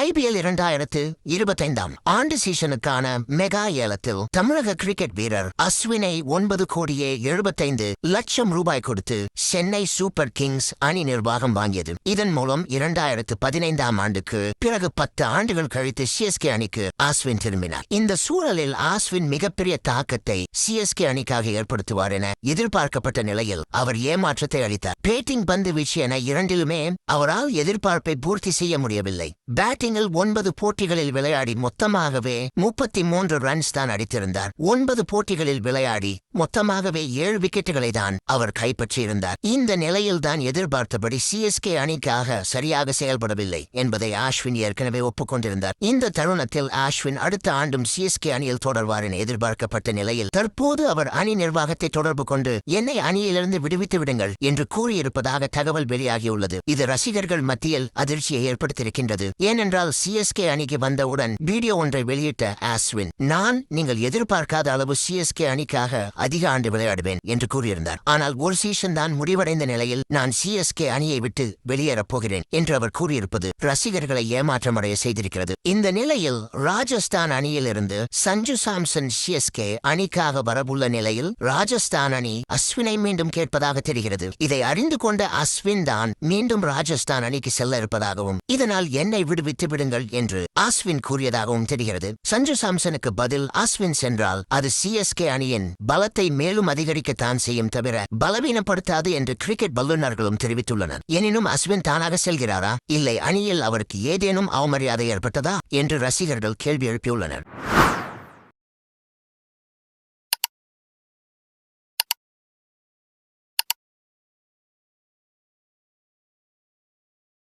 IPL 2025 ஆண்டு சீசனுக்கான mega ஏலத்தில் தமிழக கிரிக்கெட் வீரர் அஸ்வினை 9,75,00,000 ரூபாய் கொடுத்து சென்னை சூப்பர் கிங்ஸ் அணி நிர்வாகம் வாங்கியது. இதன் மூலம் 2015 ஆண்டுக்கு பிறகு 10 ஆண்டுகள் கழித்து CSK அணிக்கு அஸ்வின் திரும்பினார். இந்த சூழலில் அஸ்வின் மிகப்பெரிய தாக்கத்தை CSK அணிக்காக ஏற்படுத்துவார் என எதிர்பார்க்கப்பட்ட நிலையில் அவர் ஏமாற்றத்தை அளித்தார். பேட்டிங், பந்து வீச்சு என இரண்டிலுமே அவரால் எதிர்பார்ப்பை பூர்த்தி செய்ய முடியவில்லை. பேட்டிங்கில் 9 போட்டிகளில் விளையாடி மொத்தமாகவே 33 ரன்ஸ் தான் அடித்திருந்தார். 9 போட்டிகளில் விளையாடி மொத்தமாகவே 7 விக்கெட்டுகளை தான் அவர் கைப்பற்றியிருந்தார். இந்த நிலையில்தான் எதிர்பார்த்தபடி CSK அணிக்காக சரியாக செயல்படவில்லை என்பதை அஸ்வின் ஏற்கனவே ஒப்புக்கொண்டிருந்தார். இந்த தருணத்தில் அஸ்வின் அடுத்த ஆண்டும் CSK அணியில் தொடர்வார் என எதிர்பார்க்கப்பட்ட நிலையில் தற்போது அவர் அணி நிர்வாகத்தை தொடர்பு கொண்டு என்னை அணியிலிருந்து விடுவித்து விடுங்கள் என்று கூறியிருப்பதாக தகவல் வெளியாகியுள்ளது. இது ரசிகர்கள் மத்தியில் அதிர்ச்சியை ஏற்படுத்தியிருக்கின்றது. ஏனென்றால் CSK அணிக்கு வந்தவுடன் வீடியோ ஒன்றை வெளியிட்ட அஸ்வின், நான் நீங்கள் எதிர்பார்க்காத அளவு CSK அணிக்காக அதிக ஆண்டு விளையாடுவேன் என்று கூறியிருந்தார். ஆனால் ஒரு சீசன் தான் முடிவடைந்த நிலையில் நான் CSK அணியை விட்டு வெளியேறப் போகிறேன் என்று அவர் கூறியிருப்பது ரசிகர்களை ஏமாற்றமடைய செய்திருக்கிறது. இந்த நிலையில் ராஜஸ்தான் அணியிலிருந்து சஞ்சு சாம்சன் CSK அணிக்காக வரவுள்ள நிலையில் ராஜஸ்தான் அணி அஸ்வினை மீண்டும் கேட்பதாக தெரிகிறது. இதை அறிந்து கொண்ட அஸ்வின் தான் மீண்டும் ராஜஸ்தான் அணிக்கு செல்ல இருப்பதாகவும் இதனால் என்னை விடுவித்து விடுங்கள் என்று அஸ்வின் கூறியதாகவும் தெரிகிறது. சஞ்சு சாம்சனுக்கு பதில் அஸ்வின் சென்றால் அது CSK அணியின் பலத்தை மேலும் அதிகரிக்கத்தான் செய்யும் தவிர பலவீனப்படுத்தாது என்று கிரிக்கெட் வல்லுநர்களும் தெரிவித்துள்ளனர். எனினும் அஸ்வின் தானாக செல்கிறாரா, இல்லை அணியில் அவருக்கு ஏதேனும் அவமரியாதை ஏற்பட்டதா என்று ரசிகர்கள் கேள்வி எழுப்பியுள்ளனர்.